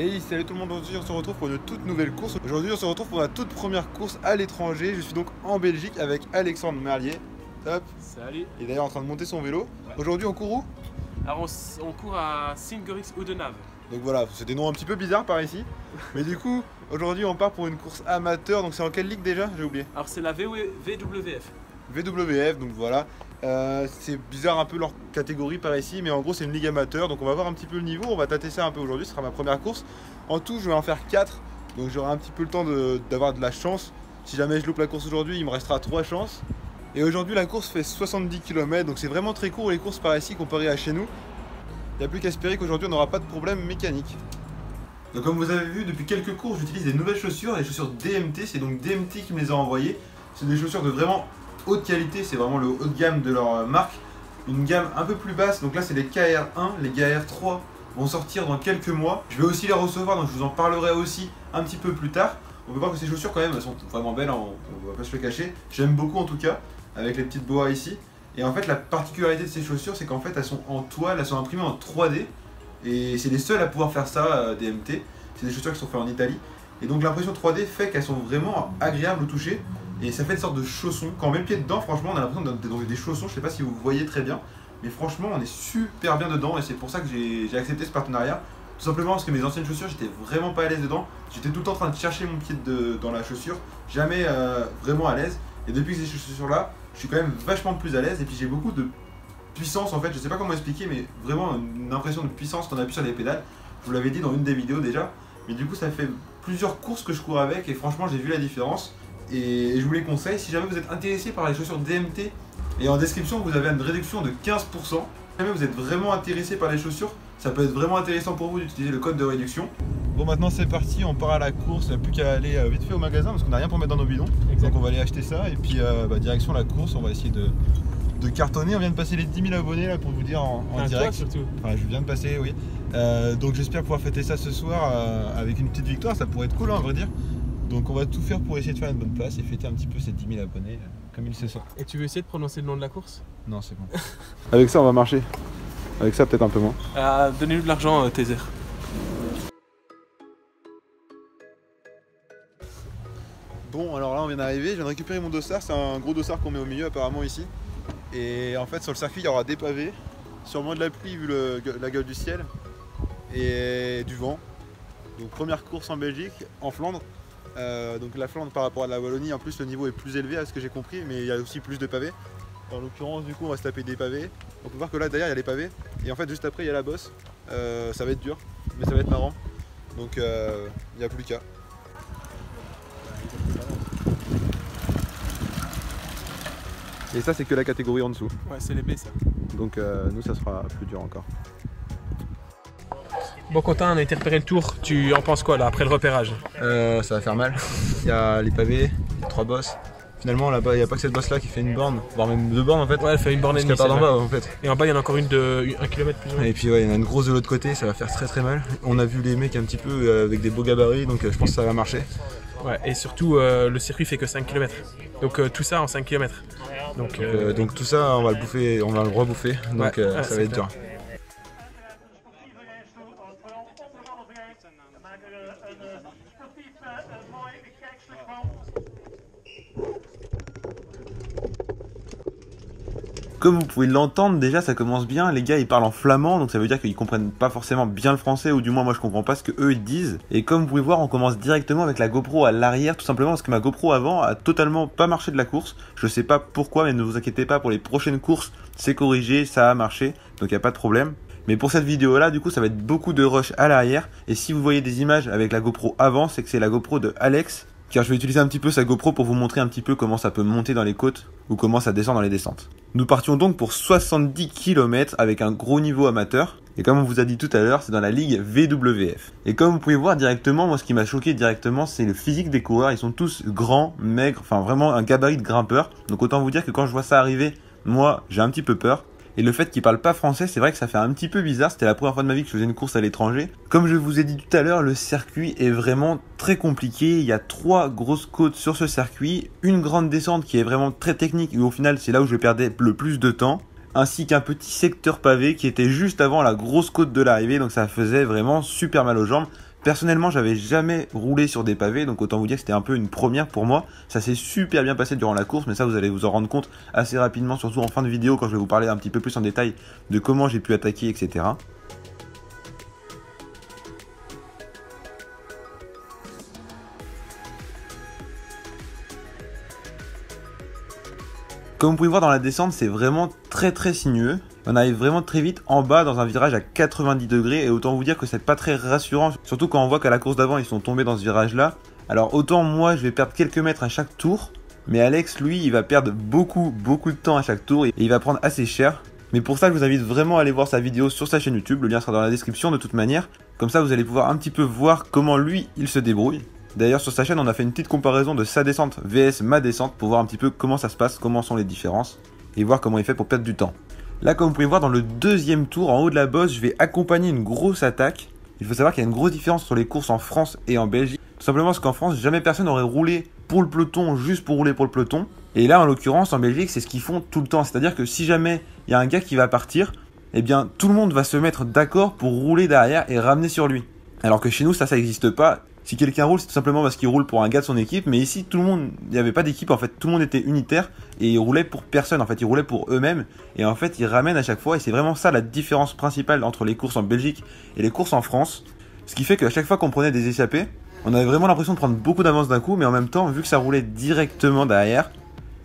Et salut tout le monde, aujourd'hui on se retrouve pour une toute nouvelle course. Aujourd'hui on se retrouve pour la toute première course à l'étranger. Je suis donc en Belgique avec Alexandre Merlier. Hop. Salut. Il est d'ailleurs en train de monter son vélo. Ouais. Aujourd'hui on court où? Alors on court à Sint-Goris-Oudenaarde. Donc voilà, c'est des noms un petit peu bizarres par ici. Mais du coup, aujourd'hui on part pour une course amateur. Donc c'est en quelle ligue déjà? J'ai oublié. Alors c'est la VWF. VWF, donc voilà. C'est bizarre un peu leur catégorie par ici, mais en gros c'est une ligue amateur, donc on va voir un petit peu le niveau, on va tâter ça un peu aujourd'hui, ce sera ma première course. En tout je vais en faire 4, donc j'aurai un petit peu le temps d'avoir de la chance. Si jamais je loupe la course aujourd'hui, il me restera 3 chances. Et aujourd'hui la course fait 70 km, donc c'est vraiment très court les courses par ici comparé à chez nous. Il n'y a plus qu'à espérer qu'aujourd'hui on n'aura pas de problème mécanique. Donc comme vous avez vu, depuis quelques courses j'utilise des nouvelles chaussures, les chaussures DMT, c'est donc DMT qui me les a envoyées. C'est des chaussures de vraiment haute qualité, c'est vraiment le haut de gamme de leur marque. Une gamme un peu plus basse, donc là c'est les KR1, les KR3 vont sortir dans quelques mois. Je vais aussi les recevoir, donc je vous en parlerai aussi un petit peu plus tard. On peut voir que ces chaussures quand même, elles sont vraiment belles, hein, on va pas se le cacher. J'aime beaucoup en tout cas, avec les petites boas ici. Et en fait la particularité de ces chaussures, c'est qu'en fait elles sont en toile, elles sont imprimées en 3D. Et c'est les seules à pouvoir faire ça, DMT. C'est des chaussures qui sont faites en Italie. Et donc l'impression 3D fait qu'elles sont vraiment agréables au toucher. Et ça fait une sorte de chausson. Quand on met le pied dedans, franchement, on a l'impression d'être dans des chaussons. Je sais pas si vous voyez très bien, mais franchement, on est super bien dedans. Et c'est pour ça que j'ai accepté ce partenariat. Tout simplement parce que mes anciennes chaussures, j'étais vraiment pas à l'aise dedans. J'étais tout le temps en train de chercher mon pied dans la chaussure. Jamais vraiment à l'aise. Et depuis ces chaussures-là, je suis quand même vachement plus à l'aise. Et puis j'ai beaucoup de puissance en fait. Je sais pas comment expliquer, mais vraiment une impression de puissance quand on appuie sur les pédales. Je vous l'avais dit dans une des vidéos déjà. Mais du coup, ça fait plusieurs courses que je cours avec. Et franchement, j'ai vu la différence. Et je vous les conseille, si jamais vous êtes intéressé par les chaussures DMT, et en description vous avez une réduction de 15%. Si jamais vous êtes vraiment intéressé par les chaussures, ça peut être vraiment intéressant pour vous d'utiliser le code de réduction. Bon, maintenant c'est parti, on part à la course, il n'y a plus qu'à aller vite fait au magasin parce qu'on n'a rien pour mettre dans nos bidons. Exactement. Donc on va aller acheter ça et puis direction la course, on va essayer de cartonner. On vient de passer les 10 000 abonnés là pour vous dire en direct. Toi, surtout. Enfin, je viens de passer, oui. Donc j'espère pouvoir fêter ça ce soir avec une petite victoire, ça pourrait être cool hein, à vrai dire. Donc on va tout faire pour essayer de faire une bonne place et fêter un petit peu ces 10 000 abonnés comme il se sent. Et tu veux essayer de prononcer le nom de la course? Non, c'est bon. Avec ça on va marcher. Avec ça peut-être un peu moins. Donnez-nous de l'argent, Taser. Bon, alors là on vient d'arriver, je viens de récupérer mon dossard. C'est un gros dossard qu'on met au milieu apparemment ici. Et en fait sur le circuit il y aura des pavés. Sûrement de la pluie vu la gueule du ciel. Et du vent. Donc première course en Belgique, en Flandre. Donc la Flandre par rapport à la Wallonie, en plus le niveau est plus élevé à ce que j'ai compris, mais il y a aussi plus de pavés. En l'occurrence du coup on va se taper des pavés. On peut voir que là derrière il y a les pavés, et en fait juste après il y a la bosse. Ça va être dur, mais ça va être marrant. Donc il n'y a plus qu'à. Et ça c'est que la catégorie en dessous. Ouais, c'est les B ça. Donc nous ça sera plus dur encore. Bon Quentin, on a été repéré le tour, tu en penses quoi là après le repérage? Ça va faire mal. Il y a les pavés, il y a 3 bosses. Finalement là-bas il n'y a pas que cette bosse là qui fait une borne, voire même 2 bornes en fait. Ouais, elle fait une borne et demie. Parce qu'elle part d'en bas en fait. Et en bas il y en a encore une de 1 km plus ou moins. Et puis ouais, il y en a une grosse de l'autre côté, ça va faire très mal. On a vu les mecs un petit peu avec des beaux gabarits, donc je pense que ça va marcher. Ouais, et surtout le circuit fait que 5 km. Donc tout ça en 5 km. Donc tout ça on va le bouffer, on va le rebouffer, donc ouais, ça va être dur. Comme vous pouvez l'entendre, déjà ça commence bien, les gars ils parlent en flamand, donc ça veut dire qu'ils comprennent pas forcément bien le français, ou du moins moi je comprends pas ce que eux ils disent. Et comme vous pouvez voir, on commence directement avec la GoPro à l'arrière, tout simplement parce que ma GoPro avant a totalement pas marché de la course. Je sais pas pourquoi, mais ne vous inquiétez pas, pour les prochaines courses, c'est corrigé, ça a marché, donc y a pas de problème. Mais pour cette vidéo là, du coup ça va être beaucoup de rush à l'arrière, et si vous voyez des images avec la GoPro avant, c'est que c'est la GoPro de Alex, car je vais utiliser un petit peu sa GoPro pour vous montrer un petit peu comment ça peut monter dans les côtes ou comment ça descend dans les descentes. Nous partions donc pour 70 km avec un gros niveau amateur. Et comme on vous a dit tout à l'heure, c'est dans la ligue VWF. Et comme vous pouvez voir directement, moi ce qui m'a choqué directement, c'est le physique des coureurs. Ils sont tous grands, maigres, enfin vraiment un gabarit de grimpeur. Donc autant vous dire que quand je vois ça arriver, moi j'ai un petit peu peur. Et le fait qu'ils parlent pas français, c'est vrai que ça fait un petit peu bizarre. C'était la première fois de ma vie que je faisais une course à l'étranger. Comme je vous ai dit tout à l'heure, le circuit est vraiment très compliqué. Il y a 3 grosses côtes sur ce circuit, une grande descente qui est vraiment très technique et au final c'est là où je perdais le plus de temps, ainsi qu'un petit secteur pavé qui était juste avant la grosse côte de l'arrivée, donc ça faisait vraiment super mal aux jambes. Personnellement, j'avais jamais roulé sur des pavés, donc autant vous dire que c'était un peu une première pour moi. Ça s'est super bien passé durant la course, mais ça vous allez vous en rendre compte assez rapidement, surtout en fin de vidéo quand je vais vous parler un petit peu plus en détail de comment j'ai pu attaquer, etc. Comme vous pouvez voir dans la descente, c'est vraiment très sinueux. On arrive vraiment très vite en bas dans un virage à 90 degrés et autant vous dire que c'est pas très rassurant, surtout quand on voit qu'à la course d'avant ils sont tombés dans ce virage là. Alors autant moi je vais perdre quelques mètres à chaque tour, mais Alex lui il va perdre beaucoup de temps à chaque tour et il va prendre assez cher. Mais pour ça je vous invite vraiment à aller voir sa vidéo sur sa chaîne YouTube, le lien sera dans la description de toute manière. Comme ça vous allez pouvoir un petit peu voir comment lui il se débrouille. D'ailleurs sur sa chaîne on a fait une petite comparaison de sa descente vs ma descente pour voir un petit peu comment ça se passe, comment sont les différences et voir comment il fait pour perdre du temps. Là comme vous pouvez voir dans le deuxième tour en haut de la bosse je vais accompagner une grosse attaque. Il faut savoir qu'il y a une grosse différence sur les courses en France et en Belgique. Tout simplement parce qu'en France jamais personne n'aurait roulé pour le peloton juste pour rouler pour le peloton. Et là en l'occurrence en Belgique c'est ce qu'ils font tout le temps. C'est à dire que si jamais il y a un gars qui va partir, eh bien tout le monde va se mettre d'accord pour rouler derrière et ramener sur lui. Alors que chez nous ça n'existe pas. Si quelqu'un roule, c'est tout simplement parce qu'il roule pour un gars de son équipe. Mais ici, tout le monde, il n'y avait pas d'équipe en fait. Tout le monde était unitaire et ils roulaient pour personne. En fait, ils roulaient pour eux-mêmes. Et en fait, ils ramènent à chaque fois. Et c'est vraiment ça la différence principale entre les courses en Belgique et les courses en France. Ce qui fait qu'à chaque fois qu'on prenait des échappées, on avait vraiment l'impression de prendre beaucoup d'avance d'un coup. Mais en même temps, vu que ça roulait directement derrière,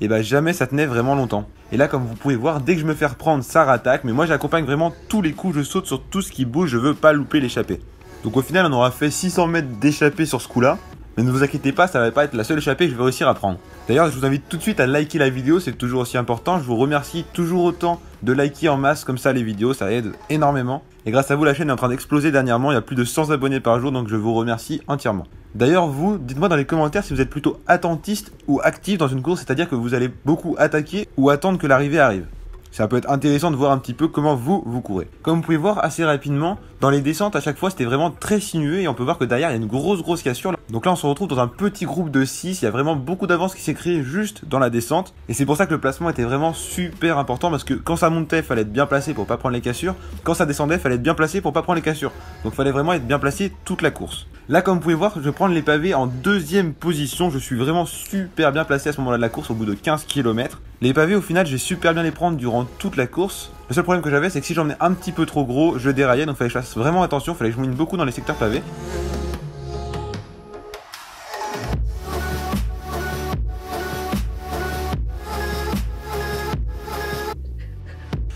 et bah jamais ça tenait vraiment longtemps. Et là, comme vous pouvez voir, dès que je me fais reprendre, ça rattaque. Mais moi, j'accompagne vraiment tous les coups. Je saute sur tout ce qui bouge. Je veux pas louper l'échappée. Donc au final on aura fait 600 mètres d'échappée sur ce coup là. Mais ne vous inquiétez pas, ça va pas être la seule échappée que je vais réussir à prendre. D'ailleurs je vous invite tout de suite à liker la vidéo, c'est toujours aussi important. Je vous remercie toujours autant de liker en masse comme ça les vidéos, ça aide énormément. Et grâce à vous la chaîne est en train d'exploser dernièrement, il y a plus de 100 abonnés par jour donc je vous remercie entièrement. D'ailleurs vous, dites-moi dans les commentaires si vous êtes plutôt attentiste ou actif dans une course, c'est-à-dire que vous allez beaucoup attaquer ou attendre que l'arrivée arrive. Ça peut être intéressant de voir un petit peu comment vous courez. Comme vous pouvez voir assez rapidement, dans les descentes à chaque fois c'était vraiment très sinueux et on peut voir que derrière il y a une grosse cassure. Donc là on se retrouve dans un petit groupe de 6, il y a vraiment beaucoup d'avance qui s'est créée juste dans la descente. Et c'est pour ça que le placement était vraiment super important parce que quand ça montait il fallait être bien placé pour pas prendre les cassures. Quand ça descendait il fallait être bien placé pour pas prendre les cassures. Donc il fallait vraiment être bien placé toute la course. Là comme vous pouvez voir je vais prendre les pavés en deuxième position. Je suis vraiment super bien placé à ce moment-là de la course au bout de 15 km. Les pavés au final j'ai super bien les prendre durant toute la course. Le seul problème que j'avais c'est que si j'emmenais un petit peu trop gros je déraillais, donc il fallait que je fasse vraiment attention, il fallait que je mine beaucoup dans les secteurs pavés.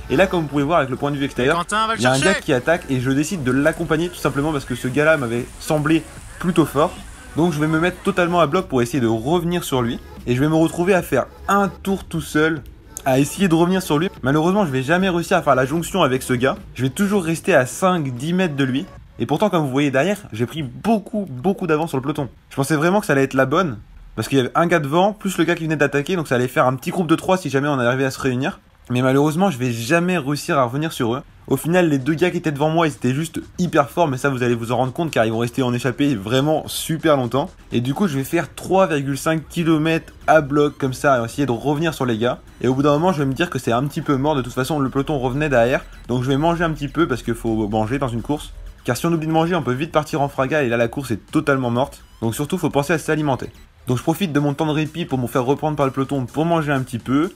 Et là comme vous pouvez voir avec le point de vue extérieur, il y a un gars qui attaque et je décide de l'accompagner tout simplement parce que ce gars là m'avait semblé plutôt fort. Donc je vais me mettre totalement à bloc pour essayer de revenir sur lui. Et je vais me retrouver à faire un tour tout seul, à essayer de revenir sur lui. Malheureusement je vais jamais réussir à faire la jonction avec ce gars. Je vais toujours rester à 5-10 mètres de lui. Et pourtant comme vous voyez derrière, j'ai pris beaucoup d'avance sur le peloton. Je pensais vraiment que ça allait être la bonne. Parce qu'il y avait un gars devant, plus le gars qui venait d'attaquer. Donc ça allait faire un petit groupe de 3 si jamais on arrivait à se réunir. Mais malheureusement je vais jamais réussir à revenir sur eux. Au final les deux gars qui étaient devant moi ils étaient juste hyper forts, mais ça vous allez vous en rendre compte car ils vont rester en échappée vraiment super longtemps. Et du coup je vais faire 3,5 km à bloc comme ça et essayer de revenir sur les gars. Et au bout d'un moment je vais me dire que c'est un petit peu mort, de toute façon le peloton revenait derrière. Donc je vais manger un petit peu parce qu'il faut manger dans une course. Car si on oublie de manger on peut vite partir en fracas et là la course est totalement morte. Donc surtout il faut penser à s'alimenter. Donc je profite de mon temps de répit pour me faire reprendre par le peloton pour manger un petit peu.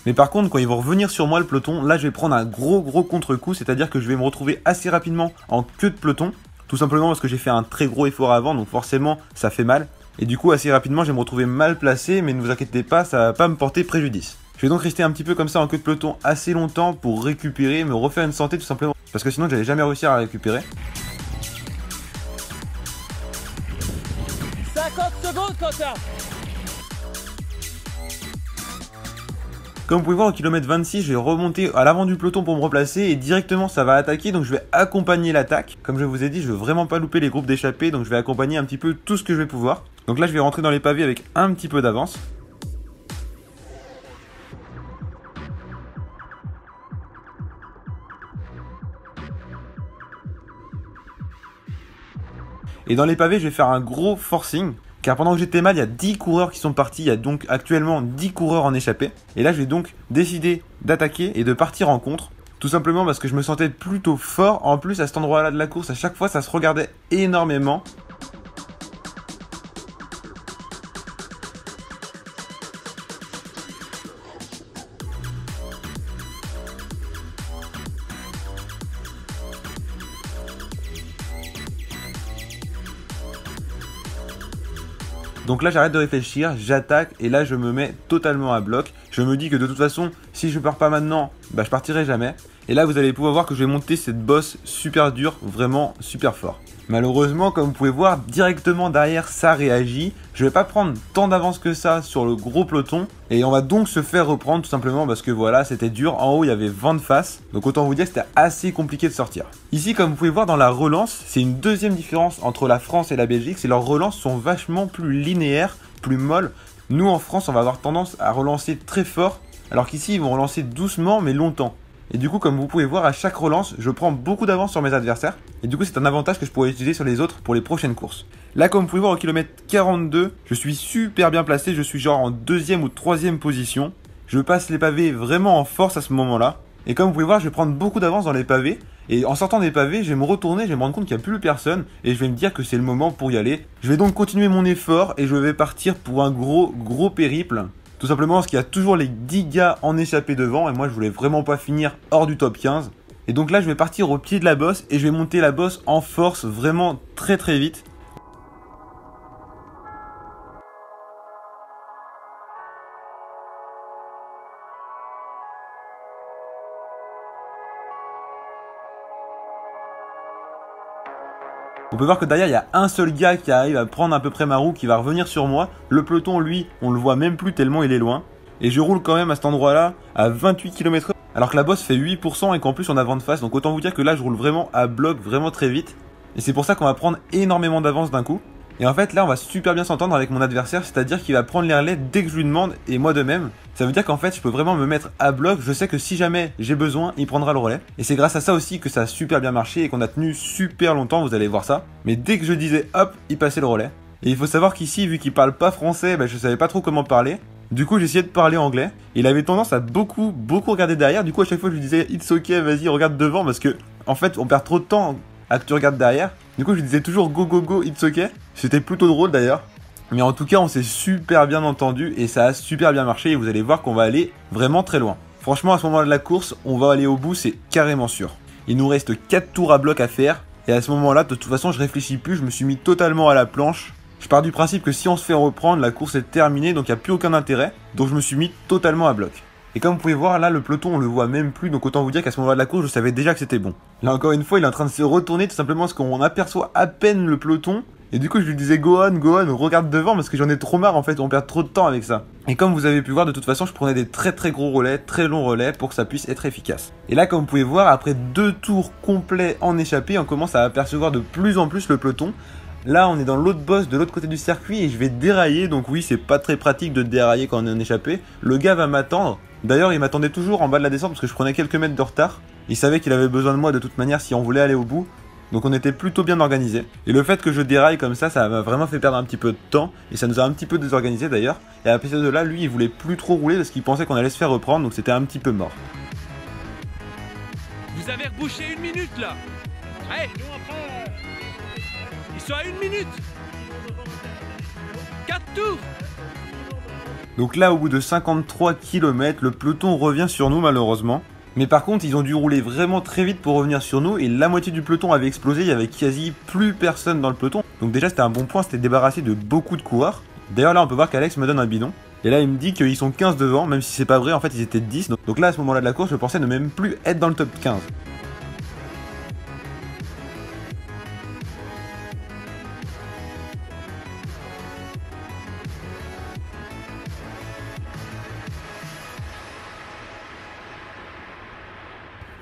Mais par contre, quand ils vont revenir sur moi le peloton, là je vais prendre un gros contre-coup, c'est-à-dire que je vais me retrouver assez rapidement en queue de peloton, tout simplement parce que j'ai fait un très gros effort avant, donc forcément ça fait mal. Et du coup assez rapidement je vais me retrouver mal placé, mais ne vous inquiétez pas, ça va pas me porter préjudice. Je vais donc rester un petit peu comme ça en queue de peloton assez longtemps pour récupérer, me refaire une santé tout simplement, parce que sinon j'allais jamais réussir à récupérer. 50 secondes Quentin. Comme vous pouvez voir au kilomètre 26, je vais remonter à l'avant du peloton pour me replacer et directement ça va attaquer, donc je vais accompagner l'attaque. Comme je vous ai dit, je veux vraiment pas louper les groupes d'échappés, donc je vais accompagner un petit peu tout ce que je vais pouvoir. Donc là je vais rentrer dans les pavés avec un petit peu d'avance. Et dans les pavés je vais faire un gros forcing. Car pendant que j'étais mal, il y a 10 coureurs qui sont partis, il y a donc actuellement 10 coureurs en échappée. Et là, je vais donc décider d'attaquer et de partir en contre. Tout simplement parce que je me sentais plutôt fort. En plus, à cet endroit-là de la course, à chaque fois, ça se regardait énormément. Donc là j'arrête de réfléchir, j'attaque et là je me mets totalement à bloc. Je me dis que de toute façon, si je pars pas maintenant, bah je partirai jamais. Et là vous allez pouvoir voir que je vais monter cette bosse super dure, vraiment super fort. Malheureusement, comme vous pouvez voir, directement derrière ça réagit. Je vais pas prendre tant d'avance que ça sur le gros peloton. Et on va donc se faire reprendre tout simplement parce que voilà, c'était dur. En haut, il y avait vent de face. Donc autant vous dire que c'était assez compliqué de sortir. Ici, comme vous pouvez voir dans la relance, c'est une deuxième différence entre la France et la Belgique. C'est leurs relances sont vachement plus linéaires, plus molles. Nous, en France, on va avoir tendance à relancer très fort. Alors qu'ici, ils vont relancer doucement mais longtemps. Et du coup, comme vous pouvez voir, à chaque relance, je prends beaucoup d'avance sur mes adversaires. Et du coup, c'est un avantage que je pourrais utiliser sur les autres pour les prochaines courses. Là, comme vous pouvez voir, au kilomètre 42, je suis super bien placé. Je suis genre en deuxième ou troisième position. Je passe les pavés vraiment en force à ce moment-là. Et comme vous pouvez voir, je vais prendre beaucoup d'avance dans les pavés. Et en sortant des pavés, je vais me retourner, je vais me rendre compte qu'il n'y a plus personne. Et je vais me dire que c'est le moment pour y aller. Je vais donc continuer mon effort et je vais partir pour un gros périple. Tout simplement parce qu'il y a toujours les 10 gars en échappée devant et moi je voulais vraiment pas finir hors du top 15. Et donc là je vais partir au pied de la bosse et je vais monter la bosse en force vraiment très vite. On peut voir que derrière il y a un seul gars qui arrive à prendre à peu près ma roue qui va revenir sur moi. Le peloton lui on le voit même plus tellement il est loin. Et je roule quand même à cet endroit là à 28 km/h alors que la bosse fait 8% et qu'en plus on a vent de face. Donc autant vous dire que là je roule vraiment à bloc vraiment très vite. Et c'est pour ça qu'on va prendre énormément d'avance d'un coup. Et en fait là on va super bien s'entendre avec mon adversaire. C'est à dire qu'il va prendre les relais dès que je lui demande et moi de même. Ça veut dire qu'en fait je peux vraiment me mettre à bloc. Je sais que si jamais j'ai besoin il prendra le relais. Et c'est grâce à ça aussi que ça a super bien marché et qu'on a tenu super longtemps, vous allez voir ça. Mais dès que je disais hop, il passait le relais. Et il faut savoir qu'ici vu qu'il parle pas français, je savais pas trop comment parler. Du coup j'essayais de parler anglais. Il avait tendance à beaucoup regarder derrière. Du coup à chaque fois je lui disais it's ok, vas-y regarde devant. Parce que en fait on perd trop de temps à que tu regardes derrière. Du coup je lui disais toujours go, it's ok. C'était plutôt drôle d'ailleurs. Mais en tout cas on s'est super bien entendu et ça a super bien marché. Et vous allez voir qu'on va aller vraiment très loin. Franchement à ce moment-là de la course on va aller au bout, c'est carrément sûr. Il nous reste 4 tours à bloc à faire. Et à ce moment-là de toute façon je réfléchis plus. Je me suis mis totalement à la planche. Je pars du principe que si on se fait reprendre, la course est terminée, donc il n'y a plus aucun intérêt. Donc je me suis mis totalement à bloc. Et comme vous pouvez voir, là, le peloton, on le voit même plus. Donc autant vous dire qu'à ce moment-là de la course, je savais déjà que c'était bon. Là, encore une fois, il est en train de se retourner, tout simplement parce qu'on aperçoit à peine le peloton. Et du coup, je lui disais, go on, regarde devant, parce que j'en ai trop marre, en fait, on perd trop de temps avec ça. Et comme vous avez pu voir, de toute façon, je prenais des très gros relais, très longs relais, pour que ça puisse être efficace. Et là, comme vous pouvez voir, après 2 tours complets en échappée, on commence à apercevoir de plus en plus le peloton. Là, on est dans l'autre bosse de l'autre côté du circuit et je vais dérailler. Donc oui, c'est pas très pratique de dérailler quand on est en échappée. Le gars va m'attendre. D'ailleurs, il m'attendait toujours en bas de la descente parce que je prenais quelques mètres de retard. Il savait qu'il avait besoin de moi de toute manière si on voulait aller au bout. Donc on était plutôt bien organisé. Et le fait que je déraille comme ça m'a vraiment fait perdre un petit peu de temps. Et ça nous a un petit peu désorganisé d'ailleurs. Et à partir de là, lui, il voulait plus trop rouler parce qu'il pensait qu'on allait se faire reprendre. Donc c'était un petit peu mort. Vous avez rebouché 1 minute là. Hey, ils sont à 1 minute. 4 tours. Donc là, au bout de 53 km, le peloton revient sur nous malheureusement. Mais par contre, ils ont dû rouler vraiment très vite pour revenir sur nous. Et la moitié du peloton avait explosé, il y avait quasi plus personne dans le peloton. Donc déjà, c'était un bon point, c'était débarrassé de beaucoup de coureurs. D'ailleurs là, on peut voir qu'Alex me donne un bidon. Et là, il me dit qu'ils sont 15 devant, même si c'est pas vrai, en fait, ils étaient 10. Donc là, à ce moment-là de la course, je pensais ne même plus être dans le top 15.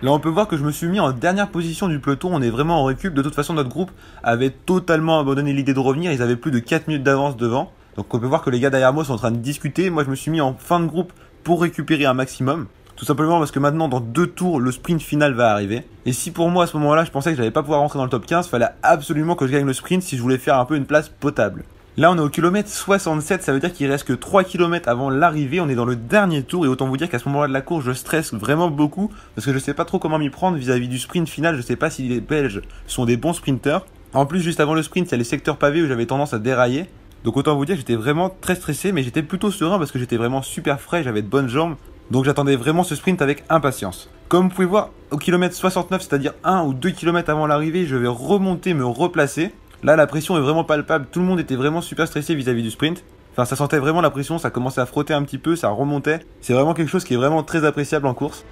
Là on peut voir que je me suis mis en dernière position du peloton, on est vraiment en récup. De toute façon notre groupe avait totalement abandonné l'idée de revenir, ils avaient plus de 4 minutes d'avance devant. Donc on peut voir que les gars derrière moi sont en train de discuter. Moi je me suis mis en fin de groupe pour récupérer un maximum. Tout simplement parce que maintenant dans 2 tours le sprint final va arriver. Et si pour moi à ce moment là je pensais que j'allais pas pouvoir rentrer dans le top 15, fallait absolument que je gagne le sprint si je voulais faire un peu une place potable. Là on est au kilomètre 67, ça veut dire qu'il reste que 3 km avant l'arrivée, on est dans le dernier tour et autant vous dire qu'à ce moment-là de la course je stresse vraiment beaucoup parce que je sais pas trop comment m'y prendre vis-à-vis du sprint final, je sais pas si les Belges sont des bons sprinteurs. En plus juste avant le sprint il y a les secteurs pavés où j'avais tendance à dérailler. Donc autant vous dire que j'étais vraiment très stressé mais j'étais plutôt serein parce que j'étais vraiment super frais, j'avais de bonnes jambes. Donc j'attendais vraiment ce sprint avec impatience. Comme vous pouvez voir, au kilomètre 69, c'est-à-dire 1 ou 2 km avant l'arrivée, je vais remonter, me replacer. Là la pression est vraiment palpable, tout le monde était vraiment super stressé vis-à-vis du sprint. Enfin ça sentait vraiment la pression, ça commençait à frotter un petit peu, ça remontait. C'est vraiment quelque chose qui est vraiment très appréciable en course.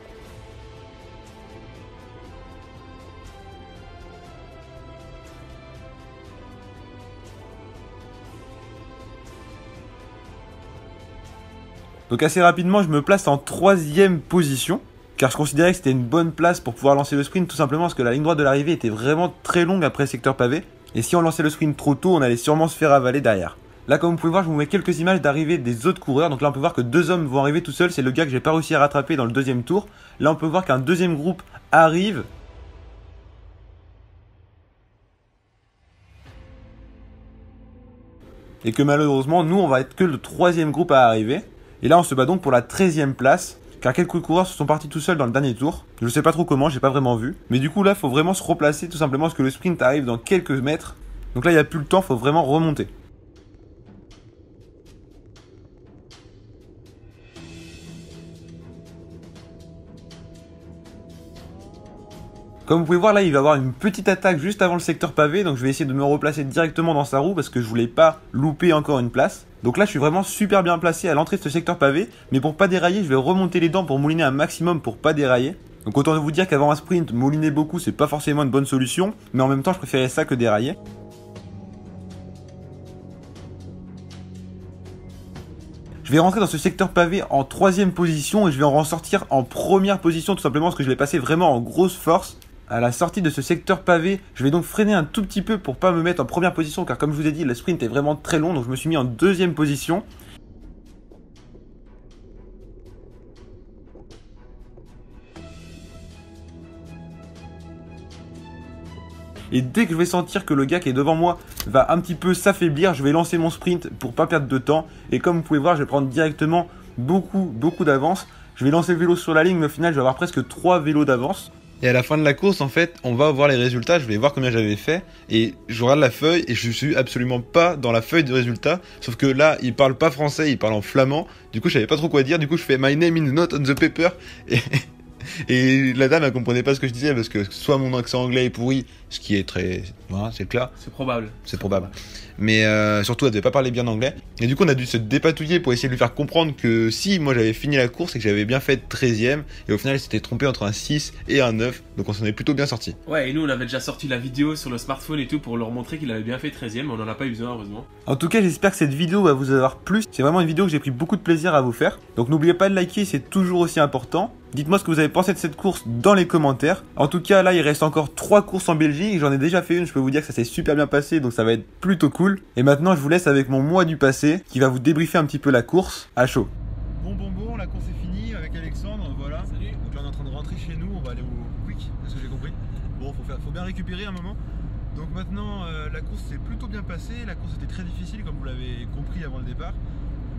Donc assez rapidement, je me place en 3e position, car je considérais que c'était une bonne place pour pouvoir lancer le sprint, tout simplement parce que la ligne droite de l'arrivée était vraiment très longue après le secteur pavé, et si on lançait le sprint trop tôt, on allait sûrement se faire avaler derrière. Là, comme vous pouvez voir, je vous mets quelques images d'arrivée des autres coureurs, donc là on peut voir que 2 hommes vont arriver tout seuls, c'est le gars que j'ai pas réussi à rattraper dans le 2e tour. Là on peut voir qu'un 2e groupe arrive. Et que malheureusement, nous on va être que le 3e groupe à arriver. Et là on se bat donc pour la 13e place, car quelques coureurs se sont partis tout seuls dans le dernier tour. Je sais pas trop comment, j'ai pas vraiment vu. Mais du coup là, faut vraiment se replacer tout simplement parce que le sprint arrive dans quelques mètres. Donc là il n'y a plus le temps, faut vraiment remonter. Comme vous pouvez voir là, il va y avoir une petite attaque juste avant le secteur pavé, donc je vais essayer de me replacer directement dans sa roue parce que je voulais pas louper encore une place. Donc là je suis vraiment super bien placé à l'entrée de ce secteur pavé, mais pour pas dérailler je vais remonter les dents pour mouliner un maximum pour pas dérailler. Donc autant vous dire qu'avant un sprint, mouliner beaucoup c'est pas forcément une bonne solution, mais en même temps je préférais ça que dérailler. Je vais rentrer dans ce secteur pavé en 3e position et je vais en ressortir en 1re position tout simplement parce que je l'ai passé vraiment en grosse force. À la sortie de ce secteur pavé, je vais donc freiner un tout petit peu pour pas me mettre en 1re position car comme je vous ai dit, le sprint est vraiment très long donc je me suis mis en 2e position. Et dès que je vais sentir que le gars qui est devant moi va un petit peu s'affaiblir, je vais lancer mon sprint pour pas perdre de temps. Et comme vous pouvez voir, je vais prendre directement beaucoup d'avance. Je vais lancer le vélo sur la ligne, mais au final, je vais avoir presque 3 vélos d'avance. Et à la fin de la course, en fait, on va voir les résultats, je vais voir combien j'avais fait, et je regarde la feuille, et je suis absolument pas dans la feuille de résultats, sauf que là, il parle pas français, il parle en flamand, du coup, je savais pas trop quoi dire, du coup, je fais « My name is not on the paper », et la dame, elle comprenait pas ce que je disais, parce que soit mon accent anglais est pourri, ce qui est très... Voilà, c'est clair. C'est probable. C'est probable. Mais surtout, elle devait pas parler bien anglais. Et du coup, on a dû se dépatouiller pour essayer de lui faire comprendre que si, moi j'avais fini la course et que j'avais bien fait 13ème. Et au final, il s'était trompé entre un 6 et un 9. Donc on s'en est plutôt bien sorti. Ouais, et nous, on avait déjà sorti la vidéo sur le smartphone et tout pour leur montrer qu'il avait bien fait 13ème. Mais on en a pas eu besoin, heureusement. En tout cas, j'espère que cette vidéo va vous avoir plu. C'est vraiment une vidéo que j'ai pris beaucoup de plaisir à vous faire. Donc n'oubliez pas de liker, c'est toujours aussi important. Dites-moi ce que vous avez pensé de cette course dans les commentaires. En tout cas, là, il reste encore 3 courses en Belgique. J'en ai déjà fait une, je peux vous dire que ça s'est super bien passé, donc ça va être plutôt cool. Et maintenant, je vous laisse avec mon moi du passé, qui va vous débriefer un petit peu la course à chaud. Bon, la course est finie avec Alexandre, voilà. Salut. Donc là, on est en train de rentrer chez nous, on va aller au Quick, c'est ce que j'ai compris. Bon, faut bien récupérer un moment. Donc maintenant, la course s'est plutôt bien passée. La course était très difficile, comme vous l'avez compris avant le départ.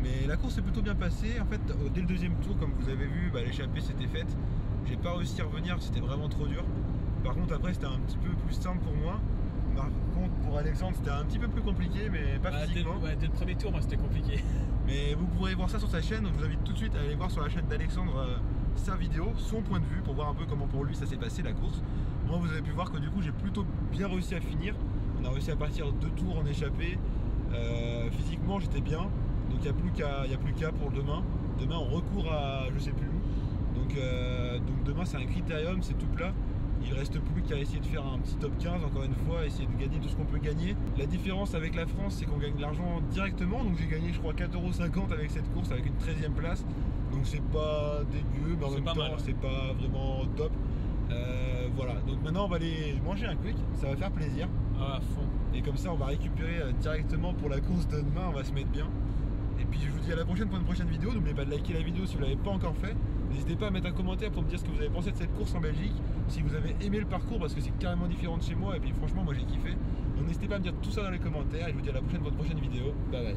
Mais la course s'est plutôt bien passée. En fait, dès le 2e tour, comme vous avez vu, l'échappée s'était faite. J'ai pas réussi à revenir, c'était vraiment trop dur. Par contre, après, c'était un petit peu plus simple pour moi. Par contre, pour Alexandre, c'était un petit peu plus compliqué, mais pas physiquement. Dès le premier tour, moi, c'était compliqué. Mais vous pourrez voir ça sur sa chaîne. Donc, je vous invite tout de suite à aller voir sur la chaîne d'Alexandre sa vidéo, son point de vue, pour voir un peu comment pour lui ça s'est passé la course. Moi, vous avez pu voir que du coup, j'ai plutôt bien réussi à finir. On a réussi à partir 2 tours en échappée. Physiquement, j'étais bien. Donc il n'y a plus qu'à pour demain. Demain on recourt à je sais plus où. Donc demain c'est un critérium, c'est tout plat. Il reste plus qu'à essayer de faire un petit top 15 encore une fois, essayer de gagner tout ce qu'on peut gagner. La différence avec la France c'est qu'on gagne de l'argent directement. Donc j'ai gagné je crois 4,50 € avec cette course avec une 13ème place. Donc c'est pas dégueu mais en même temps c'est pas vraiment top. Voilà, donc maintenant on va aller manger un quick, ça va faire plaisir. Ah, à fond. Et comme ça on va récupérer directement pour la course de demain, on va se mettre bien. Et puis je vous dis à la prochaine pour une prochaine vidéo. N'oubliez pas de liker la vidéo si vous ne l'avez pas encore fait. N'hésitez pas à mettre un commentaire pour me dire ce que vous avez pensé de cette course en Belgique, si vous avez aimé le parcours parce que c'est carrément différent de chez moi et puis franchement moi j'ai kiffé. Donc n'hésitez pas à me dire tout ça dans les commentaires et je vous dis à la prochaine pour une prochaine vidéo. Bye bye.